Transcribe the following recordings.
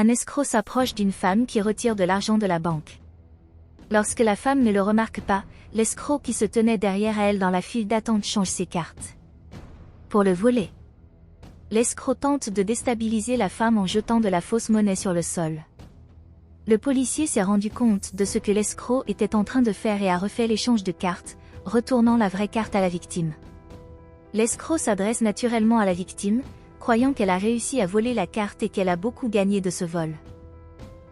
un escroc s'approche d'une femme qui retire de l'argent de la banque. Lorsque la femme ne le remarque pas, l'escroc qui se tenait derrière elle dans la file d'attente change ses cartes. Pour le voler. L'escroc tente de déstabiliser la femme en jetant de la fausse monnaie sur le sol. Le policier s'est rendu compte de ce que l'escroc était en train de faire et a refait l'échange de cartes, retournant la vraie carte à la victime. L'escroc s'adresse naturellement à la victime, croyant qu'elle a réussi à voler la carte et qu'elle a beaucoup gagné de ce vol.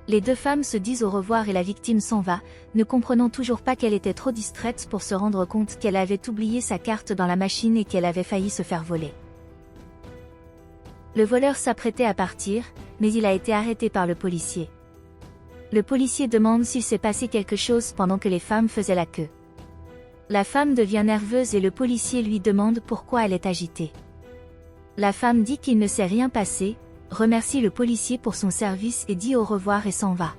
Les deux femmes se disent au revoir et la victime s'en va, ne comprenant toujours pas qu'elle était trop distraite pour se rendre compte qu'elle avait oublié sa carte dans la machine et qu'elle avait failli se faire voler. Le voleur s'apprêtait à partir, mais il a été arrêté par le policier. Le policier demande s'il s'est passé quelque chose pendant que les femmes faisaient la queue. La femme devient nerveuse et le policier lui demande pourquoi elle est agitée. La femme dit qu'il ne s'est rien passé, remercie le policier pour son service et dit au revoir et s'en va.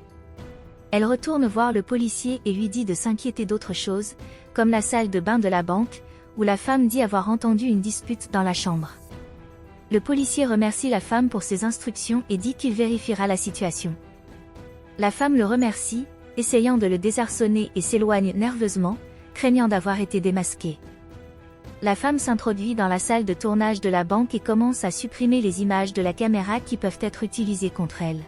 Elle retourne voir le policier et lui dit de s'inquiéter d'autre chose, comme la salle de bain de la banque, où la femme dit avoir entendu une dispute dans la chambre. Le policier remercie la femme pour ses instructions et dit qu'il vérifiera la situation. La femme le remercie, essayant de le désarçonner et s'éloigne nerveusement, craignant d'avoir été démasquée. La femme s'introduit dans la salle de tournage de la banque et commence à supprimer les images de la caméra qui peuvent être utilisées contre elle.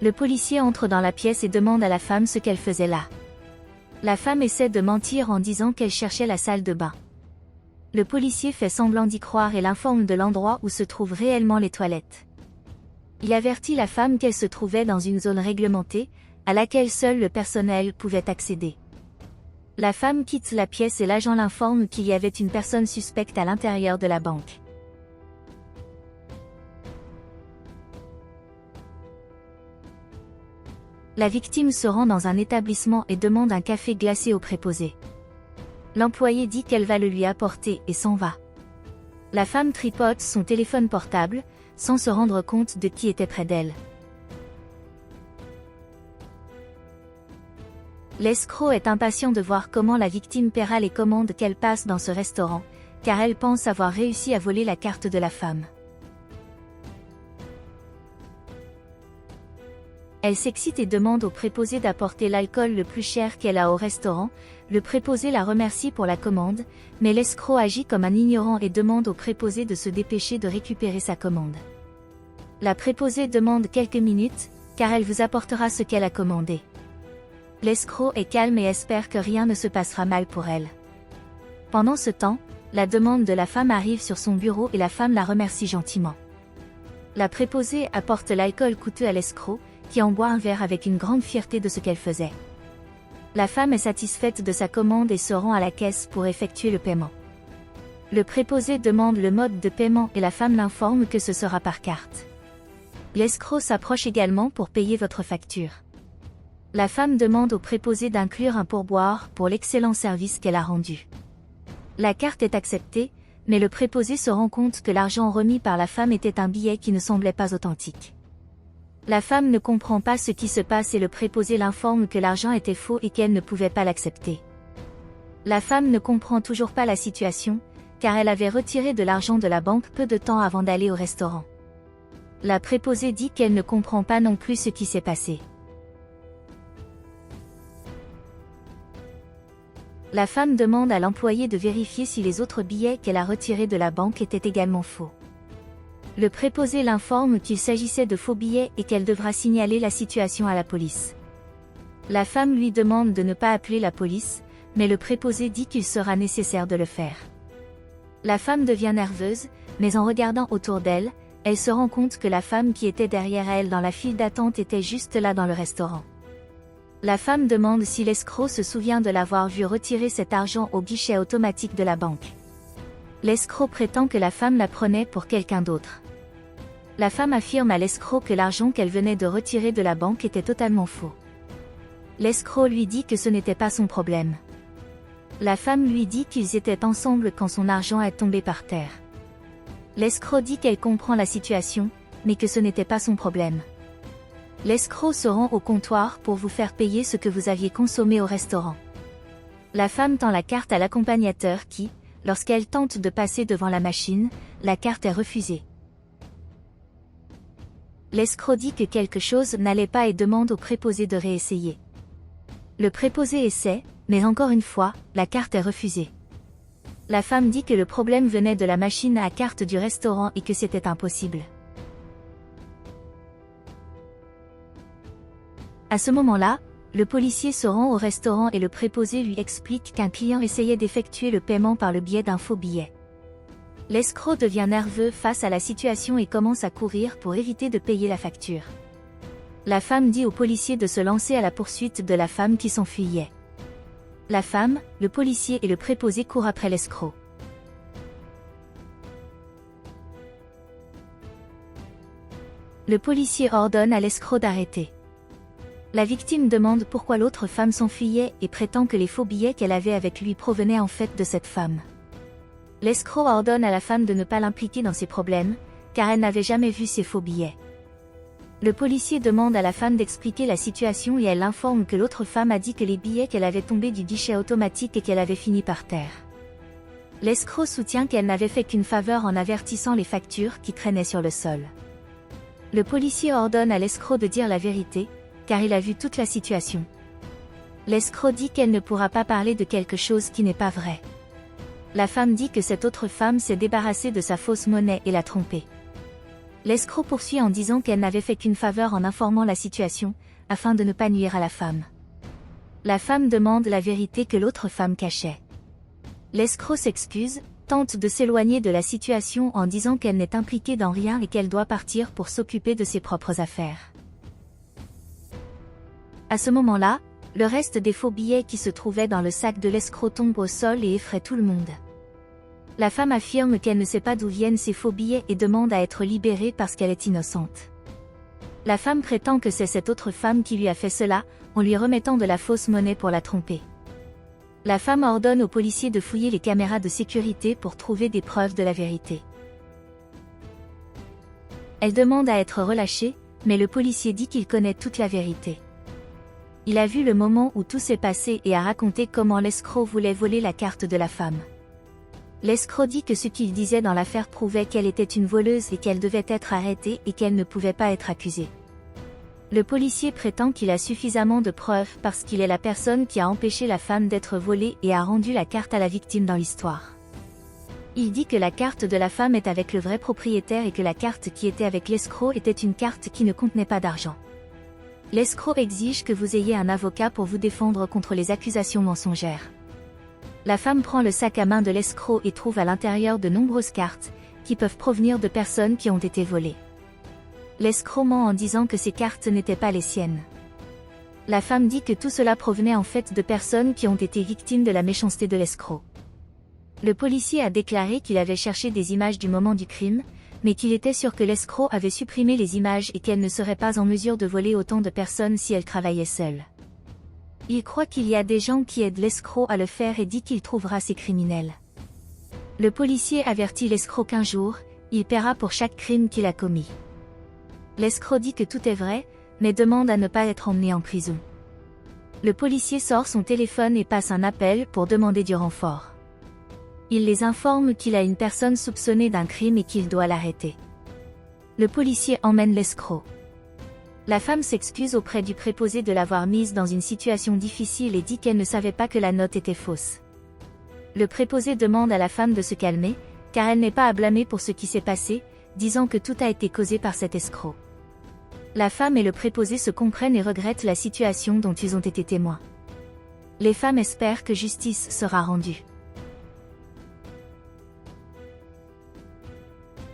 Le policier entre dans la pièce et demande à la femme ce qu'elle faisait là. La femme essaie de mentir en disant qu'elle cherchait la salle de bain. Le policier fait semblant d'y croire et l'informe de l'endroit où se trouvent réellement les toilettes. Il avertit la femme qu'elle se trouvait dans une zone réglementée, à laquelle seul le personnel pouvait accéder. La femme quitte la pièce et l'agent l'informe qu'il y avait une personne suspecte à l'intérieur de la banque. La victime se rend dans un établissement et demande un café glacé au préposé. L'employé dit qu'elle va le lui apporter et s'en va. La femme tripote son téléphone portable, sans se rendre compte de qui était près d'elle. L'escroc est impatient de voir comment la victime paiera les commandes qu'elle passe dans ce restaurant, car elle pense avoir réussi à voler la carte de la femme. Elle s'excite et demande au préposé d'apporter l'alcool le plus cher qu'elle a au restaurant. Le préposé la remercie pour la commande, mais l'escroc agit comme un ignorant et demande au préposé de se dépêcher de récupérer sa commande. La préposée demande quelques minutes, car elle vous apportera ce qu'elle a commandé. L'escroc est calme et espère que rien ne se passera mal pour elle. Pendant ce temps, la demande de la femme arrive sur son bureau et la femme la remercie gentiment. La préposée apporte l'alcool coûteux à l'escroc, qui en boit un verre avec une grande fierté de ce qu'elle faisait. La femme est satisfaite de sa commande et se rend à la caisse pour effectuer le paiement. Le préposé demande le mode de paiement et la femme l'informe que ce sera par carte. L'escroc s'approche également pour payer votre facture. La femme demande au préposé d'inclure un pourboire pour l'excellent service qu'elle a rendu. La carte est acceptée, mais le préposé se rend compte que l'argent remis par la femme était un billet qui ne semblait pas authentique. La femme ne comprend pas ce qui se passe et le préposé l'informe que l'argent était faux et qu'elle ne pouvait pas l'accepter. La femme ne comprend toujours pas la situation, car elle avait retiré de l'argent de la banque peu de temps avant d'aller au restaurant. La préposée dit qu'elle ne comprend pas non plus ce qui s'est passé. La femme demande à l'employé de vérifier si les autres billets qu'elle a retirés de la banque étaient également faux. Le préposé l'informe qu'il s'agissait de faux billets et qu'elle devra signaler la situation à la police. La femme lui demande de ne pas appeler la police, mais le préposé dit qu'il sera nécessaire de le faire. La femme devient nerveuse, mais en regardant autour d'elle, elle se rend compte que la femme qui était derrière elle dans la file d'attente était juste là dans le restaurant. La femme demande si l'escroc se souvient de l'avoir vu retirer cet argent au guichet automatique de la banque. L'escroc prétend que la femme la prenait pour quelqu'un d'autre. La femme affirme à l'escroc que l'argent qu'elle venait de retirer de la banque était totalement faux. L'escroc lui dit que ce n'était pas son problème. La femme lui dit qu'ils étaient ensemble quand son argent est tombé par terre. L'escroc dit qu'elle comprend la situation, mais que ce n'était pas son problème. L'escroc se rend au comptoir pour vous faire payer ce que vous aviez consommé au restaurant. La femme tend la carte à l'accompagnateur qui, lorsqu'elle tente de passer devant la machine, la carte est refusée. L'escroc dit que quelque chose n'allait pas et demande au préposé de réessayer. Le préposé essaie, mais encore une fois, la carte est refusée. La femme dit que le problème venait de la machine à carte du restaurant et que c'était impossible. À ce moment-là, le policier se rend au restaurant et le préposé lui explique qu'un client essayait d'effectuer le paiement par le biais d'un faux billet. L'escroc devient nerveux face à la situation et commence à courir pour éviter de payer la facture. La femme dit au policier de se lancer à la poursuite de la femme qui s'enfuyait. La femme, le policier et le préposé courent après l'escroc. Le policier ordonne à l'escroc d'arrêter. La victime demande pourquoi l'autre femme s'enfuyait et prétend que les faux billets qu'elle avait avec lui provenaient en fait de cette femme. L'escroc ordonne à la femme de ne pas l'impliquer dans ses problèmes, car elle n'avait jamais vu ces faux billets. Le policier demande à la femme d'expliquer la situation et elle l'informe que l'autre femme a dit que les billets qu'elle avait tombés du guichet automatique et qu'elle avait fini par terre. L'escroc soutient qu'elle n'avait fait qu'une faveur en avertissant les factures qui traînaient sur le sol. Le policier ordonne à l'escroc de dire la vérité, car il a vu toute la situation. L'escroc dit qu'elle ne pourra pas parler de quelque chose qui n'est pas vrai. La femme dit que cette autre femme s'est débarrassée de sa fausse monnaie et l'a trompée. L'escroc poursuit en disant qu'elle n'avait fait qu'une faveur en informant la situation, afin de ne pas nuire à la femme. La femme demande la vérité que l'autre femme cachait. L'escroc s'excuse, tente de s'éloigner de la situation en disant qu'elle n'est impliquée dans rien et qu'elle doit partir pour s'occuper de ses propres affaires. À ce moment-là, le reste des faux billets qui se trouvaient dans le sac de l'escroc tombe au sol et effraie tout le monde. La femme affirme qu'elle ne sait pas d'où viennent ces faux billets et demande à être libérée parce qu'elle est innocente. La femme prétend que c'est cette autre femme qui lui a fait cela, en lui remettant de la fausse monnaie pour la tromper. La femme ordonne aux policiers de fouiller les caméras de sécurité pour trouver des preuves de la vérité. Elle demande à être relâchée, mais le policier dit qu'il connaît toute la vérité. Il a vu le moment où tout s'est passé et a raconté comment l'escroc voulait voler la carte de la femme. L'escroc dit que ce qu'il disait dans l'affaire prouvait qu'elle était une voleuse et qu'elle devait être arrêtée et qu'elle ne pouvait pas être accusée. Le policier prétend qu'il a suffisamment de preuves parce qu'il est la personne qui a empêché la femme d'être volée et a rendu la carte à la victime dans l'histoire. Il dit que la carte de la femme est avec le vrai propriétaire et que la carte qui était avec l'escroc était une carte qui ne contenait pas d'argent. L'escroc exige que vous ayez un avocat pour vous défendre contre les accusations mensongères. La femme prend le sac à main de l'escroc et trouve à l'intérieur de nombreuses cartes, qui peuvent provenir de personnes qui ont été volées. L'escroc ment en disant que ces cartes n'étaient pas les siennes. La femme dit que tout cela provenait en fait de personnes qui ont été victimes de la méchanceté de l'escroc. Le policier a déclaré qu'il avait cherché des images du moment du crime, mais qu'il était sûr que l'escroc avait supprimé les images et qu'elle ne serait pas en mesure de voler autant de personnes si elle travaillait seule. Il croit qu'il y a des gens qui aident l'escroc à le faire et dit qu'il trouvera ces criminels. Le policier avertit l'escroc qu'un jour, il paiera pour chaque crime qu'il a commis. L'escroc dit que tout est vrai, mais demande à ne pas être emmené en prison. Le policier sort son téléphone et passe un appel pour demander du renfort. Il les informe qu'il a une personne soupçonnée d'un crime et qu'il doit l'arrêter. Le policier emmène l'escroc. La femme s'excuse auprès du préposé de l'avoir mise dans une situation difficile et dit qu'elle ne savait pas que la note était fausse. Le préposé demande à la femme de se calmer, car elle n'est pas à blâmer pour ce qui s'est passé, disant que tout a été causé par cet escroc. La femme et le préposé se comprennent et regrettent la situation dont ils ont été témoins. Les femmes espèrent que justice sera rendue.